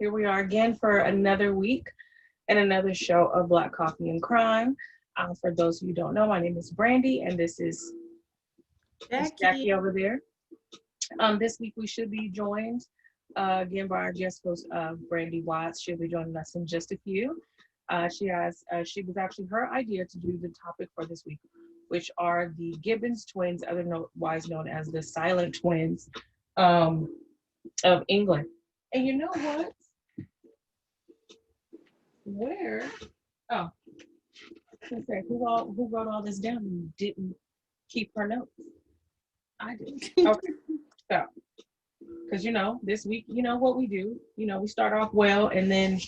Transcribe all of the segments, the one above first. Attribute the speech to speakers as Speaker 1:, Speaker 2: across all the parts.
Speaker 1: Here we are again for another week and another show of Black Coffee and Crime. For those of you who don't know, my name is Brandy, and this is Jackie over there. This week we should be joined again by our guest host, Brandy Watts. She'll be joining us in just a few. She was actually her idea to do the topic for this week, which are the Gibbons Twins, otherwise known as the Silent Twins of England. And you know what? Where? Oh, okay. Who wrote all this down and didn't keep her notes? I did. Okay. So, because this week, what we do. We start off well, and then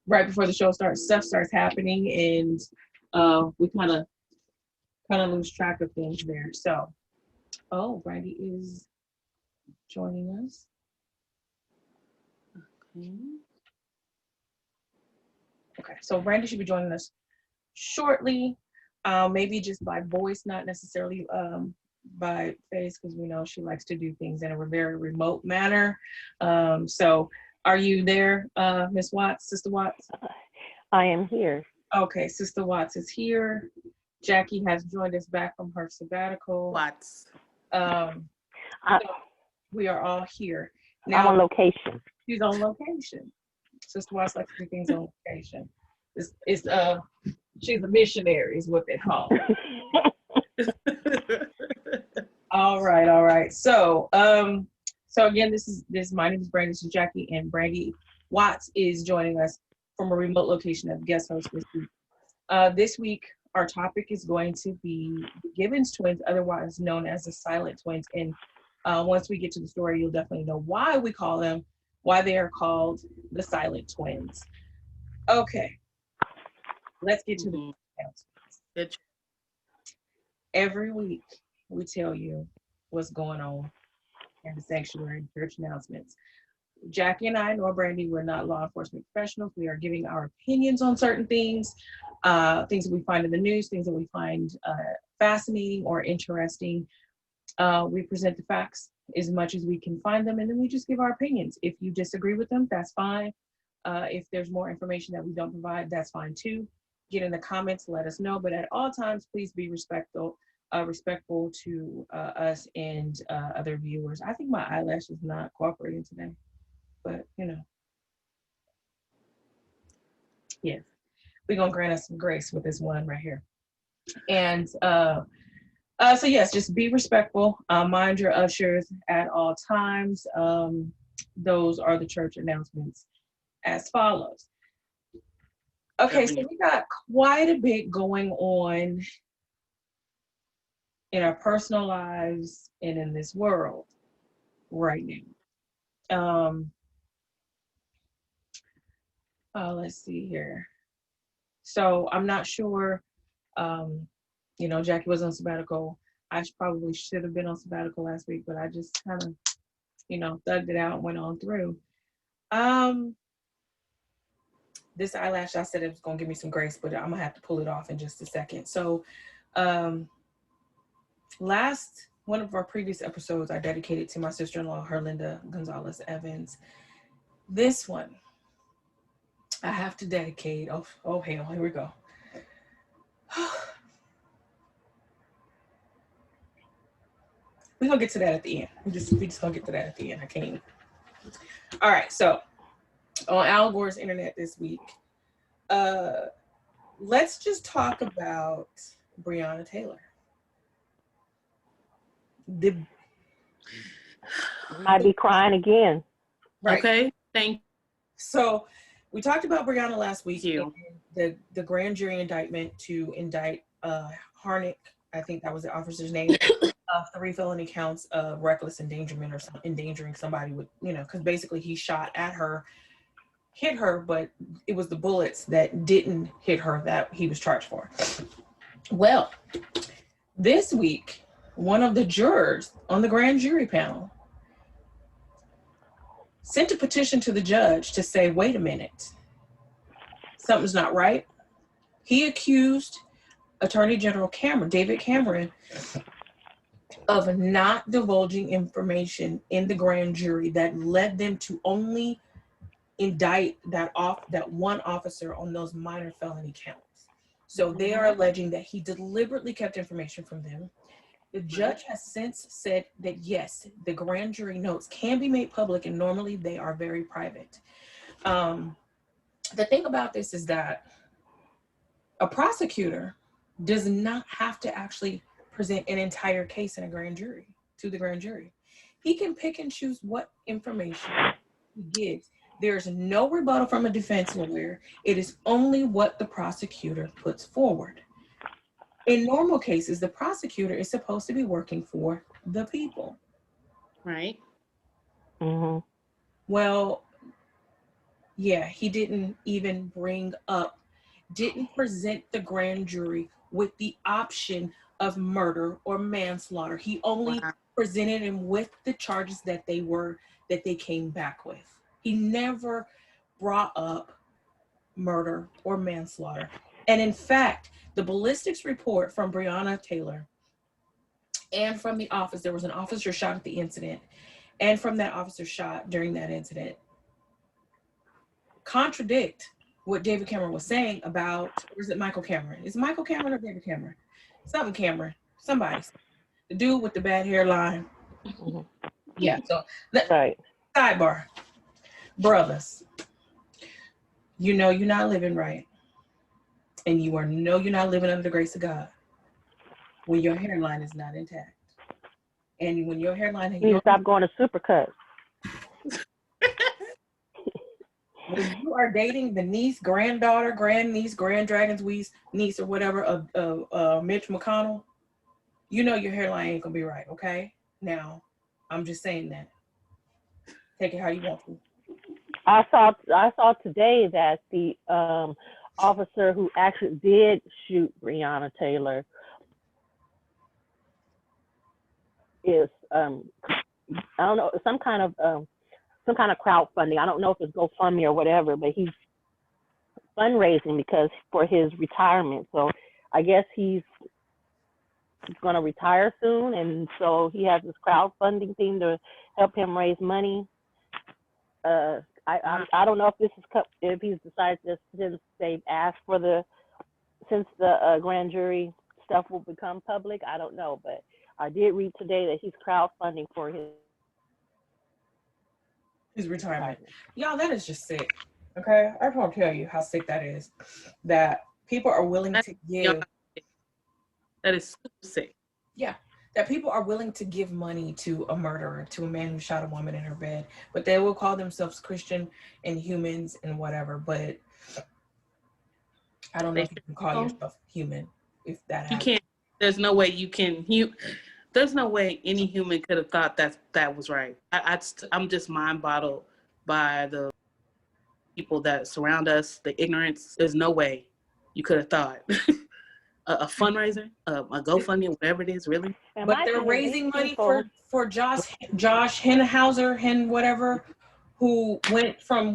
Speaker 1: right before the show starts, stuff starts happening, and we kind of lose track of things there. So, Brandy is joining us. Okay, so Brandy should be joining us shortly, maybe just by voice, not necessarily by face, because we know she likes to do things in a very remote manner. So are you there, Miss Watts, Sister Watts?
Speaker 2: I am here.
Speaker 1: Okay, Sister Watts is here. Jackie has joined us back from her sabbatical.
Speaker 3: Watts.
Speaker 1: So we are all here.
Speaker 2: Now, I'm on location.
Speaker 1: She's on location. Sister Watts likes to do things on location. She's a missionary, is what they call it. All right. So again, my name is Brandy. This is Jackie, and Brandy Watts is joining us from a remote location as guest host this week. This week, our topic is going to be Gibbons Twins, otherwise known as the Silent Twins. And once we get to the story, you'll definitely know why they are called the Silent Twins. Okay, let's get to the announcements. Every week, we tell you what's going on in the sanctuary church announcements. Jackie and I, nor Brandy, we're not law enforcement professionals. We are giving our opinions on certain things, things that we find in the news, things that we find fascinating or interesting. We present the facts as much as we can find them, and then we just give our opinions. If you disagree with them, that's fine. If there's more information that we don't provide, that's fine too. Get in the comments, let us know, but at all times, please be respectful to us and other viewers. I think my eyelash is not cooperating today, but yes, we're gonna grant us some grace with this one right here. And so yes, just be respectful. Mind your ushers at all times. Those are the church announcements as follows. Okay, so we got quite a bit going on in our personal lives and in this world right now. Let's see here. So I'm not sure. Jackie was on sabbatical. I probably should have been on sabbatical last week, but I just kind of, thugged it out and went on through. This eyelash, I said it was going to give me some grace, but I'm going to have to pull it off in just a second. So one of our previous episodes, I dedicated to my sister-in-law, Herlinda Gonzalez Evans. This one, I have to dedicate. Oh hell, here we go. We're gonna get to that at the end. We just gonna get to that at the end. I can't. All right, so on Al Gore's internet this week, let's just talk about Breonna Taylor.
Speaker 2: Might be crying again.
Speaker 3: Right. Okay, thank you.
Speaker 1: So we talked about Breonna last week. The grand jury indictment to indict Harnick, I think that was the officer's name, 3 felony counts of reckless endangerment or endangering somebody with, because basically he shot at her, hit her, but it was the bullets that didn't hit her that he was charged for. Well, this week, one of the jurors on the grand jury panel sent a petition to the judge to say, wait a minute, something's not right. He accused Attorney General David Cameron, of not divulging information in the grand jury that led them to only indict that one officer on those minor felony counts. So they are alleging that he deliberately kept information from them. The judge has since said that yes, the grand jury notes can be made public, and normally they are very private. The thing about this is that a prosecutor does not have to actually present an entire case in a grand jury to the grand jury. He can pick and choose what information he gives. There's no rebuttal from a defense lawyer. It is only what the prosecutor puts forward. In normal cases, the prosecutor is supposed to be working for the people.
Speaker 3: Right.
Speaker 2: Mm-hmm.
Speaker 1: Well, yeah, he didn't even didn't present the grand jury with the option of murder or manslaughter. He only presented him with the charges that they came back with. He never brought up murder or manslaughter. And in fact, the ballistics report from Breonna Taylor and from the office, there was an officer shot at the incident, and from that officer shot during that incident, contradict what David Cameron was saying about, or is it Michael Cameron? Is it Michael Cameron or David Cameron? Something Cameron. Somebody. The dude with the bad hairline.
Speaker 2: Mm-hmm.
Speaker 1: Yeah, so
Speaker 2: Right.
Speaker 1: Sidebar. Brothers, you know you're not living right. And you're not living under the grace of God when your hairline is not intact. And when your hairline...
Speaker 2: You stop going to Supercuts.
Speaker 1: When you are dating the niece, granddaughter, grandniece, granddragon's niece, or whatever of Mitch McConnell, you know your hairline ain't gonna be right, okay? Now, I'm just saying that. Take it how you want to.
Speaker 2: I saw today that the officer who actually did shoot Breonna Taylor is I don't know, some kind of crowdfunding. I don't know if it's GoFundMe or whatever, but he's fundraising because for his retirement. So I guess he's going to retire soon, and so he has this crowdfunding thing to help him raise money. I don't know if he's decided just since they've asked for since the grand jury stuff will become public. I don't know, but I did read today that he's crowdfunding for
Speaker 1: his retirement. Y'all, that is just sick. Okay, I just want to tell you how sick that is. That people are willing to give.
Speaker 3: That is super sick.
Speaker 1: Yeah, that people are willing to give money to a murderer, to a man who shot a woman in her bed, but they will call themselves Christian and humans and whatever. But I don't know if you can call yourself human if that happens.
Speaker 3: You can't. There's no way you can. There's no way any human could have thought that was right. I'm just mind boggled by the people that surround us, the ignorance. There's no way you could have thought a fundraiser, a GoFundMe, whatever it is, really.
Speaker 1: But they're raising money for Josh Henhauser, whatever, who went from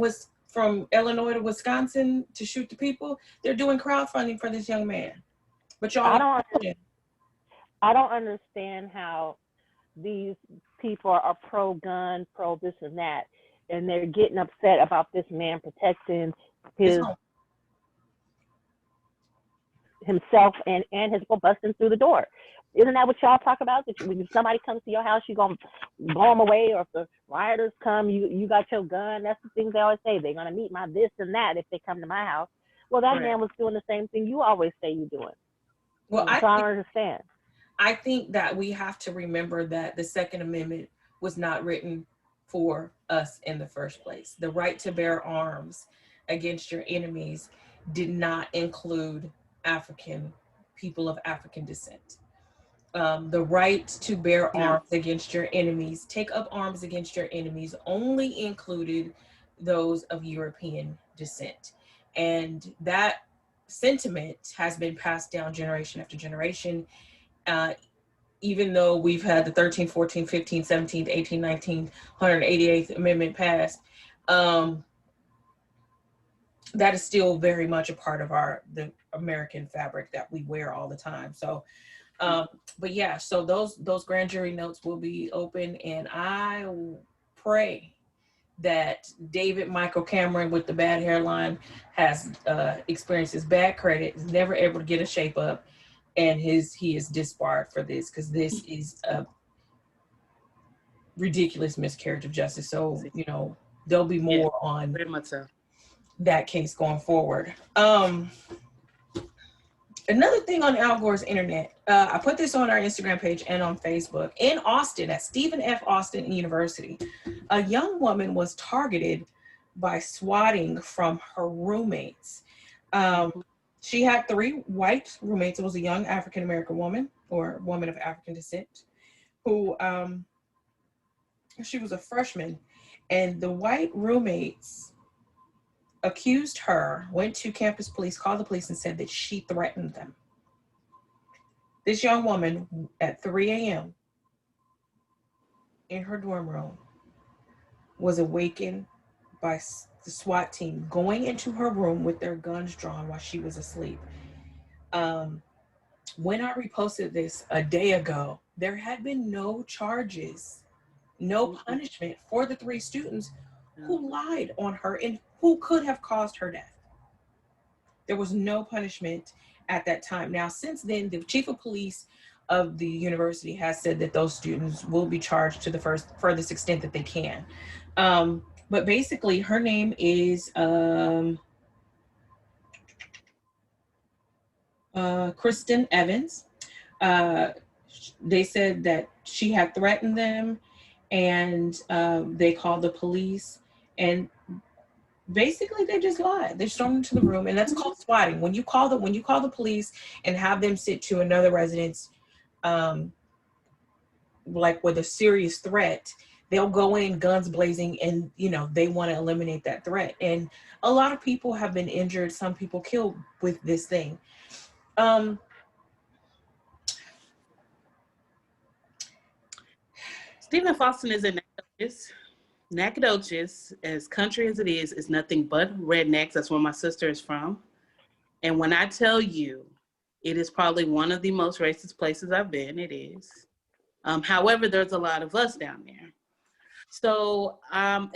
Speaker 1: Illinois to Wisconsin to shoot the people. They're doing crowdfunding for this young man. But y'all,
Speaker 2: I don't understand how these people are pro-gun, pro-this and that, and they're getting upset about this man protecting himself and his people busting through the door. Isn't that what y'all talk about? That when somebody comes to your house, you're going to blow them away, or if the rioters come, you got your gun. That's the things they always say. They're going to meet my this and that if they come to my house. Well, that man was doing the same thing you always say you're doing.
Speaker 1: Well,
Speaker 2: I don't understand.
Speaker 1: I think that we have to remember that the Second Amendment was not written for us in the first place. The right to bear arms against your enemies did not include people of African descent. The right to bear arms against your enemies, take up arms against your enemies, only included those of European descent. And that sentiment has been passed down generation after generation. Even though we've had the 13th, 14th, 15th, 17th, 18th, 19th, 188th Amendment passed, that is still very much a part of the American fabric that we wear all the time. So But yeah, so those grand jury notes will be open, and I pray that David Michael Cameron with the bad hairline has experiences bad credit, is never able to get a shape up, and he is disbarred for this, because this is a ridiculous miscarriage of justice. So there'll be more on
Speaker 3: very much so.
Speaker 1: that case going forward. Another thing on Al Gore's internet, I put this on our Instagram page and on Facebook. In Austin, at Stephen F. Austin University, a young woman was targeted by swatting from her roommates. She had 3 white roommates. It was a young African-American woman, or woman of African descent, who she was a freshman, and the white roommates accused her, went to campus police, called the police, and said that she threatened them. This young woman at 3 a.m. in her dorm room was awakened by the SWAT team going into her room with their guns drawn while she was asleep. When I reposted this a day ago, there had been no charges, no punishment for the 3 students who lied on her and who could have caused her death. There was no punishment at that time. Now, since then, the chief of police of the university has said that those students will be charged to the furthest extent that they can. But basically, her name is Kristen Evans. They said that she had threatened them, and they called the police, and basically they just lied. They stormed into the room, and that's called swatting. When you call the police and have them sit to another residence, like with a serious threat, they'll go in guns blazing, and they want to eliminate that threat. And a lot of people have been injured, some people killed with this thing.
Speaker 3: Stephen Austin is in Nacogdoches, as country as it is nothing but rednecks. That's where my sister is from. And when I tell you, it is probably one of the most racist places I've been. It is. However, there's a lot of us down there. So I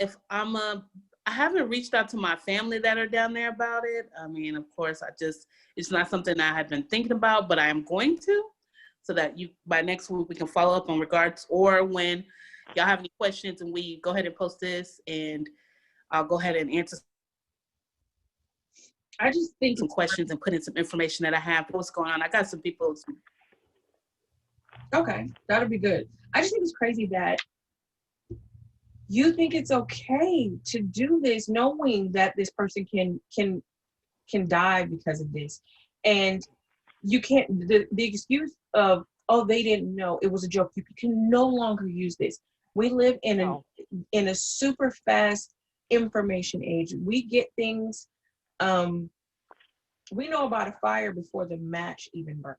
Speaker 3: haven't reached out to my family that are down there about it. I mean, of course, it's not something I have been thinking about, but I am going to, so that by next week we can follow up on regards, or when y'all have any questions and we go ahead and post this, and I'll go ahead and answer. I just think some questions and put in some information that I have. What's going on? I got some people.
Speaker 1: Okay, that'll be good. I just think it's crazy that you think it's okay to do this, knowing that this person can die because of this, and you can't. The excuse of, oh, they didn't know, it was a joke. You can no longer use this. We live in a super fast information age. We get things. We know about a fire before the match even burns.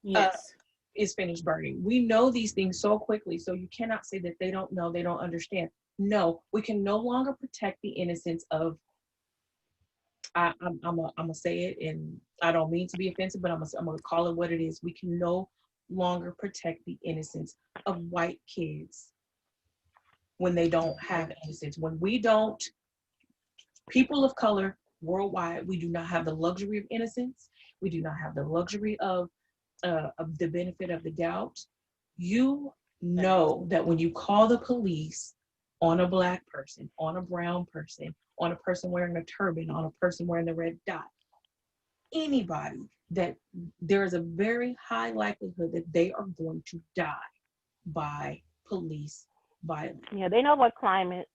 Speaker 3: Yes.
Speaker 1: Is finished burning. We know these things so quickly, so you cannot say that they don't know, they don't understand. No, we can no longer protect the innocence of, I'm gonna say it, and I don't mean to be offensive, but I'm gonna call it what it is. We can no longer protect the innocence of white kids when they don't have innocence. When we don't, people of color worldwide, we do not have the luxury of innocence. We do not have the luxury of the benefit of the doubt. You know that when you call the police on a Black person, on a brown person, on a person wearing a turban, on a person wearing the red dot, anybody, that there is a very high likelihood that they are going to die by police violence.
Speaker 2: Yeah, they know what climate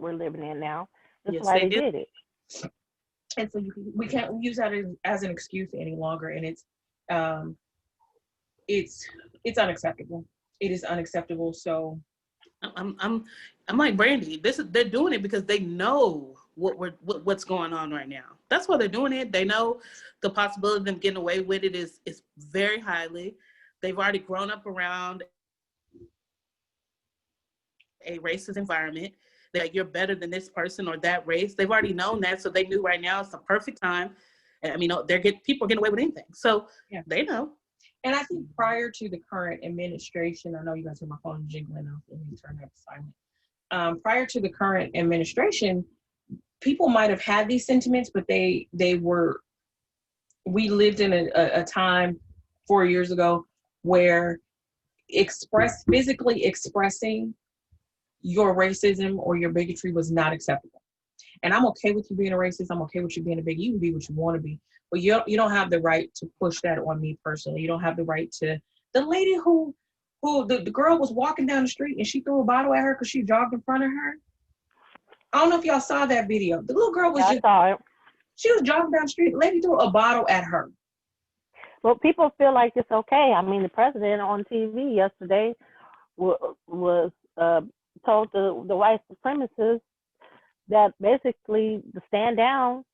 Speaker 2: we're living in now. That's why they did it.
Speaker 1: And so we can't use that as an excuse any longer, and it's unacceptable. It is unacceptable. So
Speaker 3: I'm like Brandy. They're doing it because they know what's going on right now. That's why they're doing it. They know the possibility of them getting away with it is very highly. They've already grown up around a racist environment. They're like, you're better than this person or that race. They've already known that, so they knew right now it's the perfect time. I mean, people are getting away with anything, so yeah. They know.
Speaker 1: And I think prior to the current administration, I know you guys hear my phone jingling off. Let me turn that to silent. Prior to the current administration, people might have had these sentiments, but we lived in a time 4 years ago where physically expressing your racism or your bigotry was not acceptable. And I'm okay with you being a racist. I'm okay with you being a bigot. You can be what you want to be, but you don't have the right to push that on me personally. You don't have the right to. The lady who the girl was walking down the street and she threw a bottle at her because she jogged in front of her. I don't know if y'all saw that video. The little girl was
Speaker 2: I saw it.
Speaker 1: She was jogging down the street. The lady threw a bottle at her.
Speaker 2: Well, people feel like it's okay. I mean, the president on TV yesterday was told the white supremacists that basically to stand down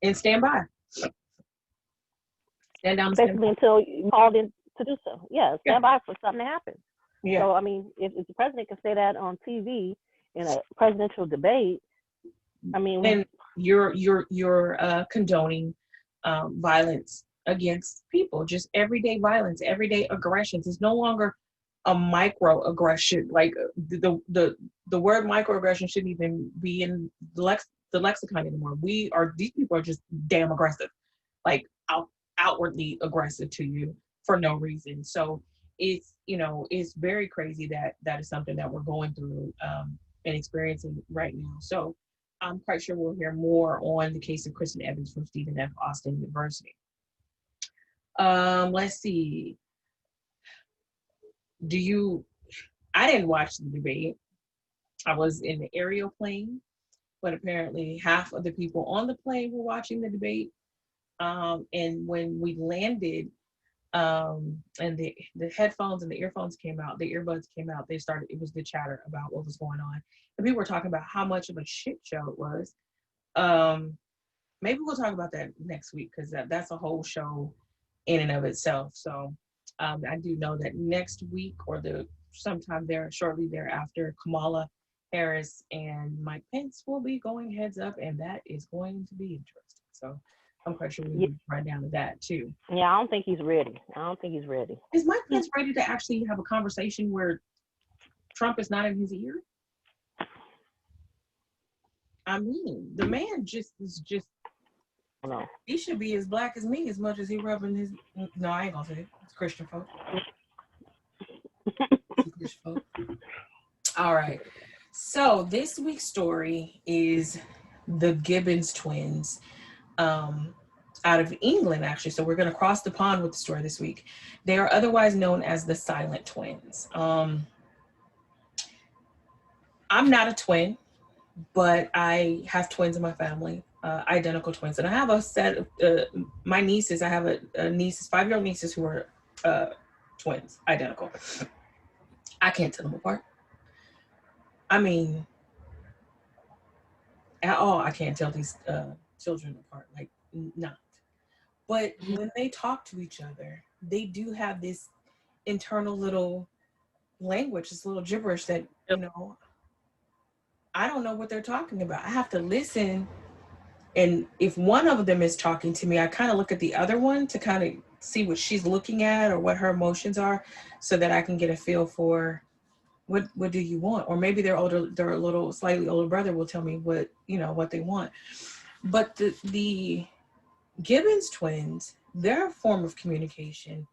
Speaker 1: and stand by. Stand down.
Speaker 2: Basically until you called in to do so. Yeah, stand by for something to happen.
Speaker 1: Yeah.
Speaker 2: So I mean, if the president can say that on TV in a presidential debate, I mean,
Speaker 1: and you're condoning violence against people, just everyday violence, everyday aggressions. It's no longer a microaggression. Like the word microaggression shouldn't even be in the lexicon anymore. These people are just damn aggressive, like outwardly aggressive to you for no reason. So it's very crazy that is something that we're going through and experiencing right now. So I'm quite sure we'll hear more on the case of Kristen Evans from Stephen F. Austin University. Let's see. I didn't watch the debate. I was in the aerial plane, but apparently half of the people on the plane were watching the debate. And when we landed, and the headphones and the earphones came out, the earbuds came out, it was the chatter about what was going on. And people were talking about how much of a shit show it was. Maybe we'll talk about that next week, because that's a whole show in and of itself. So I do know that next week or sometime shortly thereafter, Kamala Harris and Mike Pence will be going heads up, and that is going to be interesting. So I'm quite sure we'll right down to that too.
Speaker 2: Yeah, I don't think he's ready.
Speaker 1: Is Mike Pence ready to actually have a conversation where Trump is not in his ear? I mean, the man is just.
Speaker 2: No.
Speaker 1: He should be as black as me as much as he rubbing his. No, I ain't gonna say it. It's Christian folk. Christian folk. All right. So this week's story is the Gibbons twins, out of England, actually. So we're gonna cross the pond with the story this week. They are otherwise known as the Silent Twins. I'm not a twin, but I have twins in my family. Identical twins, and I have a set of my nieces. I have a nieces, 5-year-old nieces who are twins, identical. I can't tell them apart. I mean, at all, I can't tell these children apart, like not. But when they talk to each other, they do have this internal little language, this little gibberish that I don't know what they're talking about. I have to listen. And if one of them is talking to me, I kind of look at the other one to kind of see what she's looking at or what her emotions are, so that I can get a feel for what do you want? Or maybe their slightly older brother will tell me what they want. But the Gibbons twins, their form of communication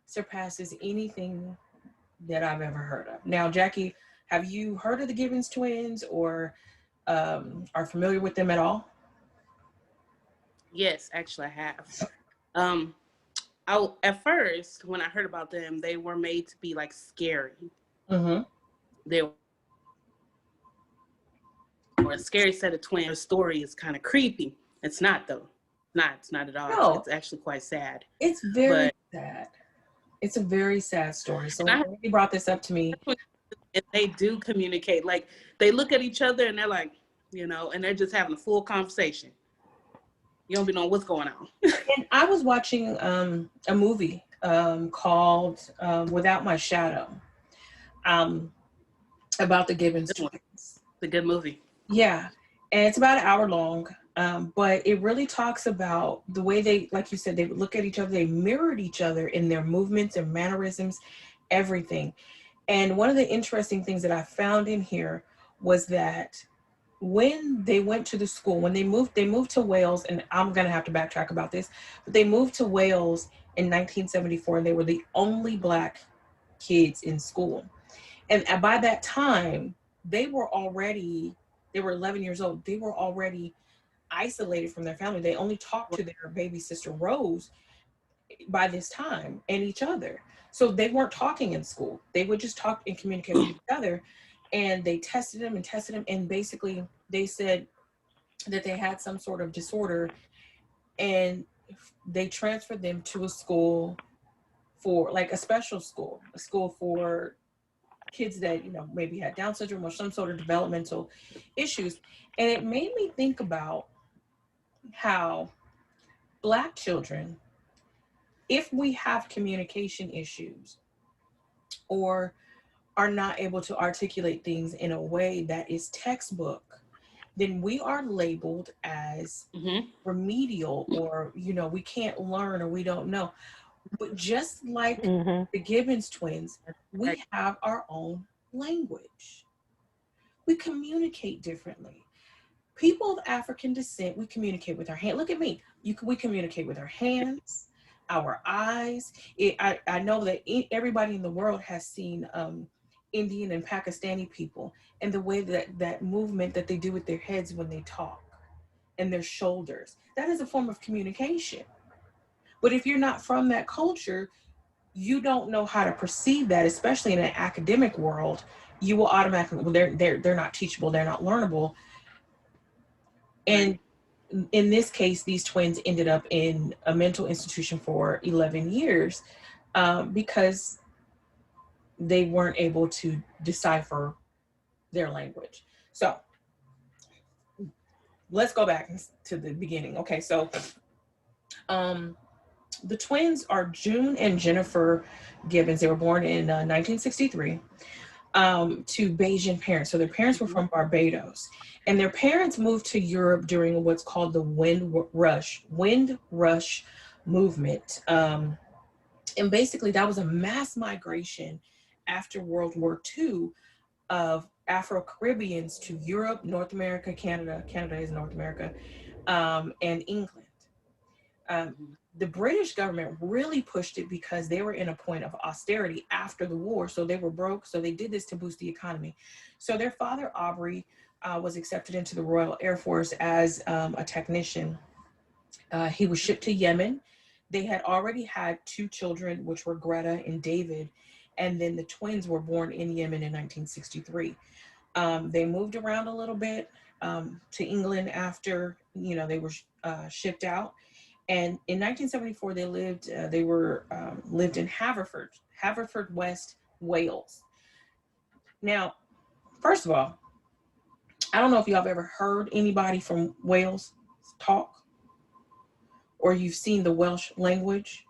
Speaker 1: surpasses anything that I've ever heard of. Now, Jackie, have you heard of the Gibbons twins or are familiar with them at all?
Speaker 3: Yes, actually I have. At first, when I heard about them, they were made to be like scary.
Speaker 1: Mm-hmm.
Speaker 3: They were a scary set of twins. The story is kind of creepy. It's not though. It's not at all.
Speaker 1: No.
Speaker 3: It's actually quite sad.
Speaker 1: It's very sad. It's a very sad story. So when he brought this up to me,
Speaker 3: and they do communicate. Like they look at each other and they're like, and they're just having a full conversation. You don't be knowing what's going on.
Speaker 1: And I was watching a movie called Without My Shadow, about the Gibbons twins.
Speaker 3: It's a good movie.
Speaker 1: Yeah, and it's about an hour long. But it really talks about the way they, like you said, they would look at each other, they mirrored each other in their movements and mannerisms, everything. And one of the interesting things that I found in here was that when they went to the school, when they moved to Wales, and I'm going to have to backtrack about this, but they moved to Wales in 1974, and they were the only Black kids in school. And by that time, they were 11 years old. They were already isolated from their family. They only talked to their baby sister Rose by this time and each other. So they weren't talking in school. They would just talk and communicate with each other. And they tested them and tested them. And basically they said that they had some sort of disorder, and they transferred them to a school for like a special school, a school for kids that, maybe had Down syndrome or some sort of developmental issues. And it made me think about how Black children, if we have communication issues or are not able to articulate things in a way that is textbook, then we are labeled as remedial, or, we can't learn, or we don't know. But just like the Gibbons twins, we have our own language. We communicate differently. People of African descent, we communicate with our hand. Look at me. We communicate with our hands, our eyes. I know that everybody in the world has seen Indian and Pakistani people, and the way that movement that they do with their heads when they talk and their shoulders. That is a form of communication. But if you're not from that culture, you don't know how to perceive that, especially in an academic world. You will automatically, well, they're not teachable, they're not learnable. And in this case, these twins ended up in a mental institution for 11 years because they weren't able to decipher their language. So let's go back to the beginning. Okay, so the twins are June and Jennifer Gibbons. They were born in 1963 to Bayesian parents. So their parents were from Barbados, and their parents moved to Europe during what's called the Wind Rush movement. And basically that was a mass migration after World War II of Afro-Caribbeans to Europe, North America, Canada is North America, and England. The British government really pushed it because they were in a point of austerity after the war. So they were broke. So they did this to boost the economy. So their father, Aubrey, was accepted into the Royal Air Force as a technician. He was shipped to Yemen. They had already had 2 children, which were Greta and David. And then the twins were born in Yemen in 1963. They moved around a little bit to England after, they were shipped out. And in 1974, they lived in Haverford, West Wales. Now, first of all, I don't know if y'all have ever heard anybody from Wales talk, or you've seen the Welsh language.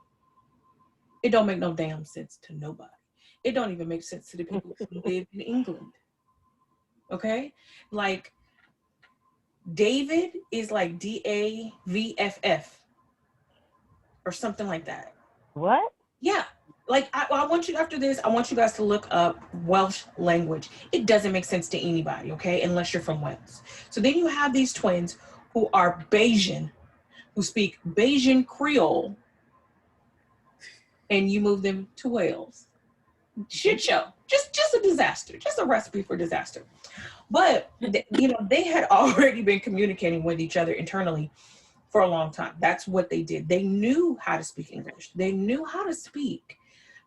Speaker 1: It don't make no damn sense to nobody. It don't even make sense to the people who live in England. Okay? Like, David is like Daviff or something like that.
Speaker 2: What?
Speaker 1: Yeah. Like, I want you, after this, I want you guys to look up Welsh language. It doesn't make sense to anybody, okay? Unless you're from Wales. So then you have these twins who are Bayesian, who speak Bayesian Creole, and you move them to Wales. Shit show. Just a disaster. Just a recipe for disaster. But, they had already been communicating with each other internally for a long time. That's what they did. They knew how to speak English. They knew how to speak,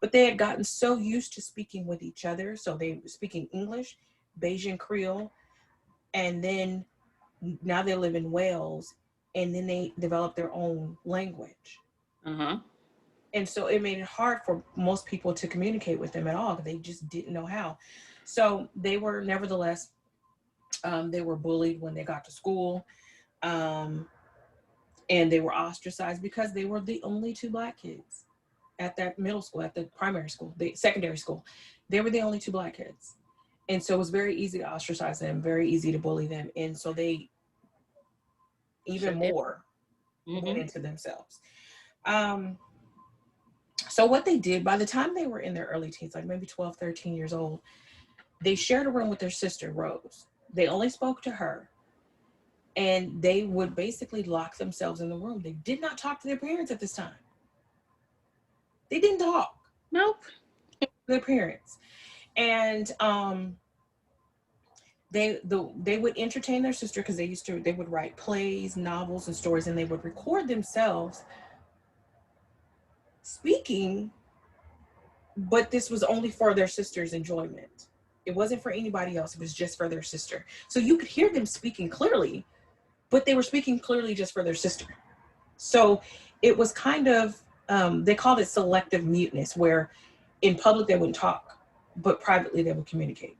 Speaker 1: but they had gotten so used to speaking with each other. So they were speaking English, Bayesian Creole, and then now they live in Wales, and then they developed their own language. And so it made it hard for most people to communicate with them at all. They just didn't know how. So they were, nevertheless, they were bullied when they got to school. And they were ostracized because they were the only 2 Black kids at that middle school, at the primary school, the secondary school. They were the only 2 Black kids. And so it was very easy to ostracize them, very easy to bully them. And so they even more went
Speaker 3: Mhm.
Speaker 1: into themselves. So what they did, by the time they were in their early teens, like maybe 12, 13 years old, they shared a room with their sister, Rose. They only spoke to her. And they would basically lock themselves in the room. They did not talk to their parents at this time. They didn't talk
Speaker 3: Nope.
Speaker 1: to their parents. And they would entertain their sister because they would write plays, novels, and stories, and they would record themselves speaking, but this was only for their sister's enjoyment. It wasn't for anybody else. It was just for their sister. So you could hear them speaking clearly, but they were speaking clearly just for their sister. So it was kind of, they called it selective muteness, where in public they wouldn't talk, but privately they would communicate.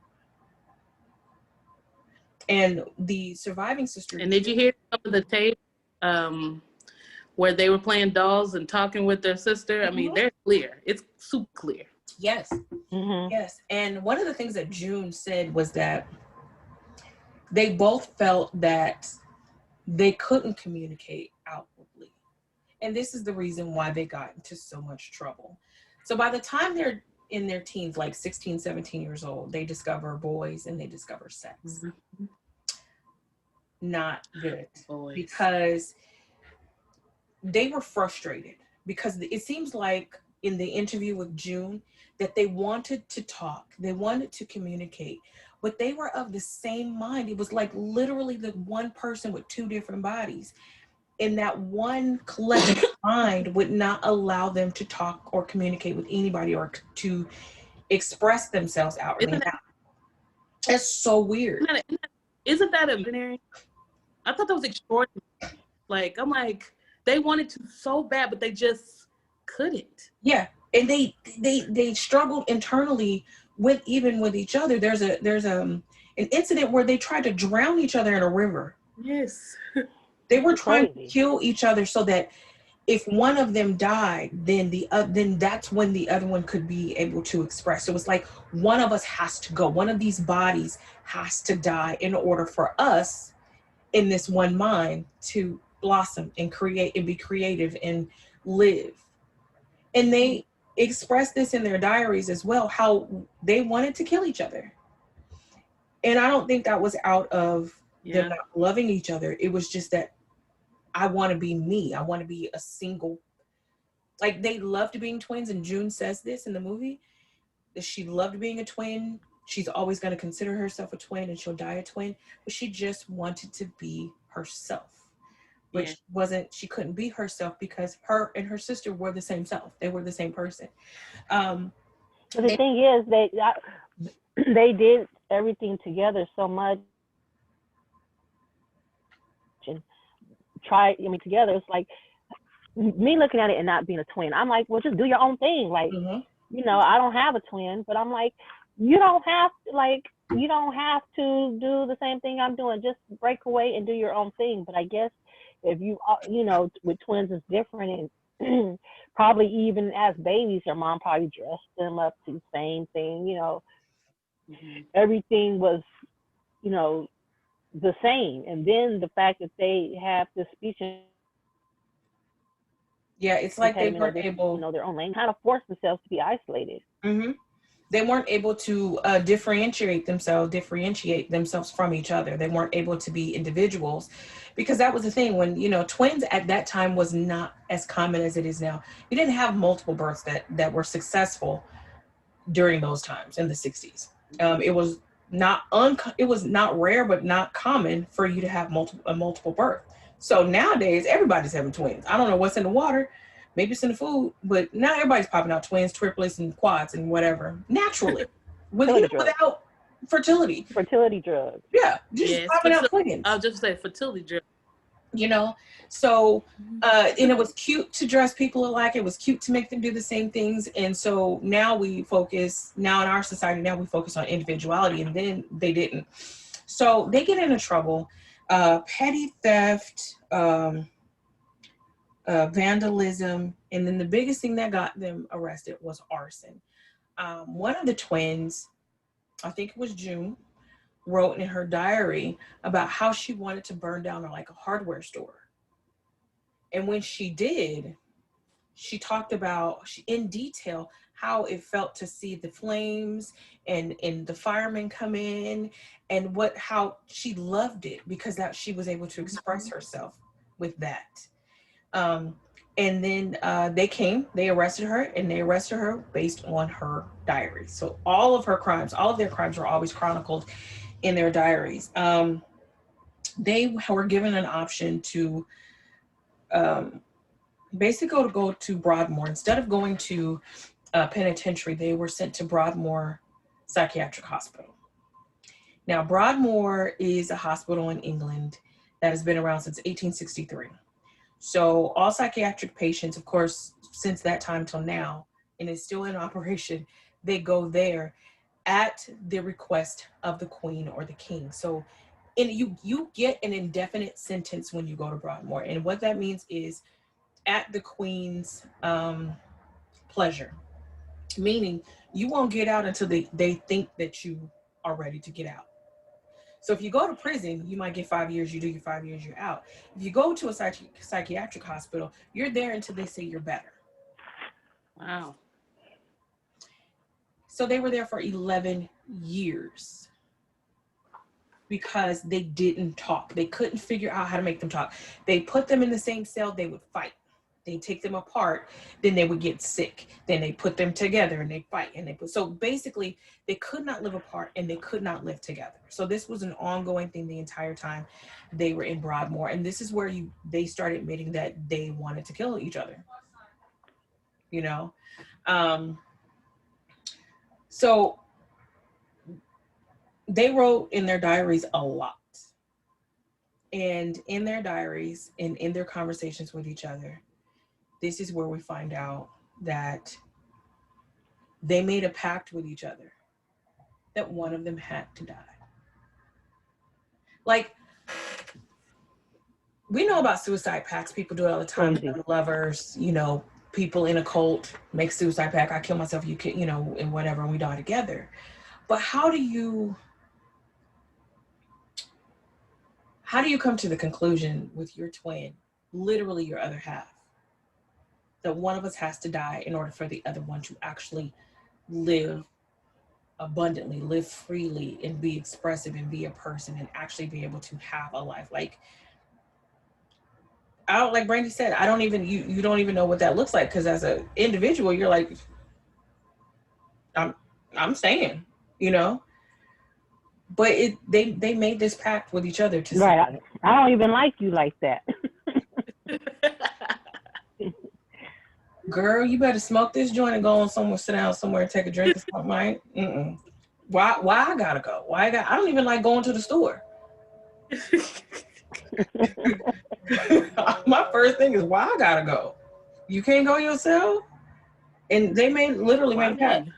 Speaker 1: And the surviving sister.
Speaker 3: And did you hear some of the tape where they were playing dolls and talking with their sister? I mean, they're clear. It's super clear.
Speaker 1: Yes. Yes. And one of the things that June said was that they both felt that they couldn't communicate outwardly. And this is the reason why they got into so much trouble. So by the time they're in their teens, like 16, 17 years old, they discover boys and they discover sex.
Speaker 3: Mm-hmm.
Speaker 1: Not good.
Speaker 3: Boys.
Speaker 1: Because they were frustrated, because it seems like in the interview with June that they wanted to talk, they wanted to communicate, but they were of the same mind. It was like literally the one person with two different bodies. And that one collective mind would not allow them to talk or communicate with anybody or to express themselves outwardly. That's so weird.
Speaker 3: Isn't that imaginary? I thought that was extraordinary. Like, I'm like, they wanted to so bad, but they just couldn't.
Speaker 1: Yeah, and they struggled internally with each other. There's an incident where they tried to drown each other in a river.
Speaker 3: Yes.
Speaker 1: They were trying to kill each other so that if one of them died, then then that's when the other one could be able to express. So it was like one of us has to go. One of these bodies has to die in order for us in this one mind to blossom and create and be creative and live. And they expressed this in their diaries as well, how they wanted to kill each other. And I don't think that was out of them not loving each other. It was just that I want to be me. I want to be a single. Like, they loved being twins, and June says this in the movie, that she loved being a twin. She's always going to consider herself a twin, and she'll die a twin. But she just wanted to be herself, which she couldn't be herself because her and her sister were the same self. They were the same person.
Speaker 2: But the thing is, they did everything together so much. And together, it's like me looking at it and not being a twin. I'm like, well, just do your own thing. Like, I don't have a twin, but I'm like, you don't have to do the same thing I'm doing. Just break away and do your own thing. But I guess if with twins it's different, and probably even as babies, their mom probably dressed them up to the same thing. Everything was, the same. And then the fact that they have this speech,
Speaker 1: it's like they weren't able,
Speaker 2: their own language, kind of forced themselves to be isolated.
Speaker 1: They weren't able to differentiate themselves from each other. They weren't able to be individuals, because that was the thing when, twins at that time was not as common as it is now. You didn't have multiple births that were successful during those times in the 60s. It was not rare, but not common for you to have multiple birth. So nowadays, everybody's having twins. I don't know what's in the water. Maybe it's in the food, but now everybody's popping out twins, triplets, and quads, and whatever, naturally, without fertility
Speaker 2: drugs.
Speaker 1: Yeah, just popping out twins.
Speaker 3: I'll just say fertility drugs.
Speaker 1: So, and it was cute to dress people alike. It was cute to make them do the same things. And so now in our society, we focus on individuality, and then they didn't. So they get into trouble, petty theft, vandalism, and then the biggest thing that got them arrested was arson. One of the twins, I think it was June, wrote in her diary about how she wanted to burn down like a hardware store. And when she did, she talked about in detail how it felt to see the flames and the firemen come in, and how she loved it because that she was able to express herself with that. And then they arrested her, and they arrested her based on her diary. So all of their crimes were always chronicled in their diaries. They were given an option to basically go to Broadmoor. Instead of going to penitentiary, they were sent to Broadmoor Psychiatric Hospital. Now, Broadmoor is a hospital in England that has been around since 1863. So all psychiatric patients, of course, since that time till now, and it's still in operation, they go there at the request of the Queen or the King. So you get an indefinite sentence when you go to Broadmoor. And what that means is at the Queen's pleasure, meaning you won't get out until they think that you are ready to get out. So if you go to prison, you might get 5 years, you do your 5 years, you're out. If you go to a psychiatric hospital, you're there until they say you're better.
Speaker 3: Wow.
Speaker 1: So they were there for 11 years because they didn't talk. They couldn't figure out how to make them talk. They put them in the same cell, they would fight. They take them apart, then they would get sick. Then they put them together and they fight. So basically they could not live apart and they could not live together. So this was an ongoing thing the entire time they were in Broadmoor. And this is where they started admitting that they wanted to kill each other. You know? So they wrote in their diaries a lot. And in their diaries and in their conversations with each other, this is where we find out that they made a pact with each other that one of them had to die. Like, we know about suicide pacts. People do it all the time. Lovers, people in a cult make suicide pact. I kill myself, you kill, and whatever, and we die together. But how do you come to the conclusion with your twin, literally your other half, that one of us has to die in order for the other one to actually live abundantly, live freely, and be expressive and be a person and actually be able to have a life? Like Brandy said, you don't even know what that looks like, because as an individual, you're like, I'm staying, But they made this pact with each other to
Speaker 2: right. Say, I don't even like you like that.
Speaker 1: Girl, you better smoke this joint and go on somewhere, sit down somewhere and take a drink or something, right? Why I gotta go? I don't even like going to the store. My first thing is, why I gotta go? You can't go yourself? And they literally made a pact.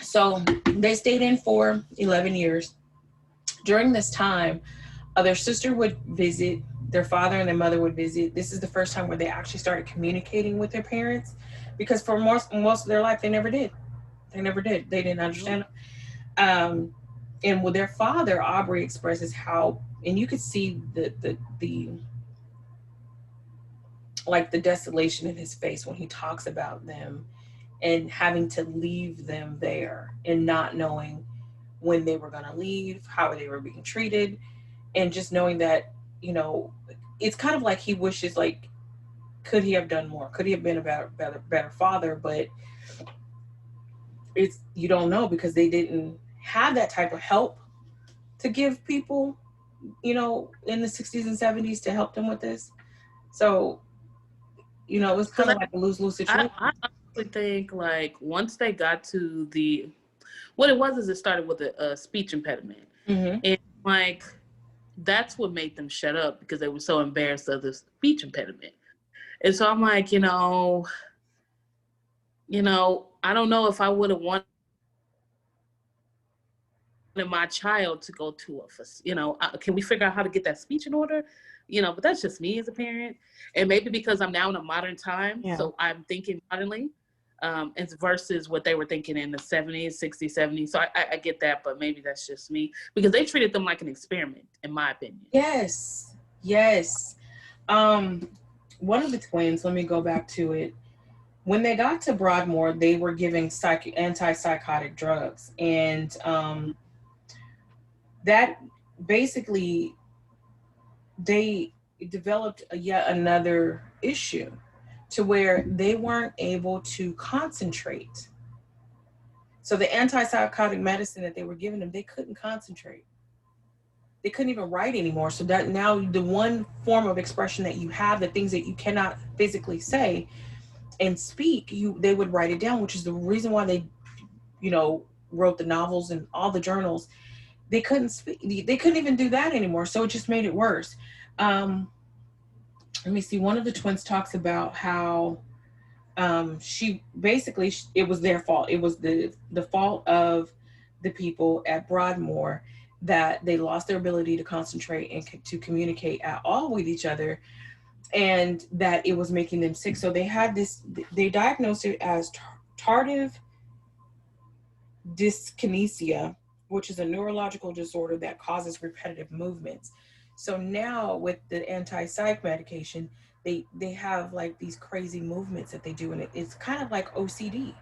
Speaker 1: So they stayed in for 11 years. During this time, their sister would visit, their father and their mother would visit. This is the first time where they actually started communicating with their parents, because for most of their life, they never did. They didn't understand them. And with their father, Aubrey expresses how, and you could see the desolation in his face when he talks about them and having to leave them there and not knowing when they were going to leave, how they were being treated, and just knowing that, it's kind of like he wishes, like, could he have done more? Could he have been a better father? But you don't know, because they didn't have that type of help to give people, in the 60s and 70s to help them with this. So, it was kind of like a lose-lose situation.
Speaker 3: I honestly think, like, once they got to what it was is it started with a speech impediment.
Speaker 1: Mm-hmm.
Speaker 3: And, like, that's what made them shut up, because they were so embarrassed of the speech impediment. And so I'm like, I don't know if I would have wanted my child to go to can we figure out how to get that speech in order? But that's just me as a parent. And maybe because I'm now in a modern time, so I'm thinking modernly. It's versus what they were thinking in the 70s, 60s, 70s. So I get that, but maybe that's just me because they treated them like an experiment, in my opinion.
Speaker 1: Yes. One of the twins, let me go back to it. When they got to Broadmoor, they were giving antipsychotic drugs. And that basically, they developed yet another issue to where they weren't able to concentrate. So the antipsychotic medicine that they were giving them, they couldn't concentrate. They couldn't even write anymore. So that now the one form of expression that you have, the things that you cannot physically say and speak, they would write it down, which is the reason why they, wrote the novels and all the journals. They couldn't speak. They couldn't even do that anymore. So it just made it worse. Let me see. One of the twins talks about how she basically, it was their fault. It was the fault of the people at Broadmoor that they lost their ability to concentrate and to communicate at all with each other, and that it was making them sick. So they diagnosed it as tardive dyskinesia, which is a neurological disorder that causes repetitive movements. So now with the anti-psych medication, they have like these crazy movements that they do, and it's kind of like OCD,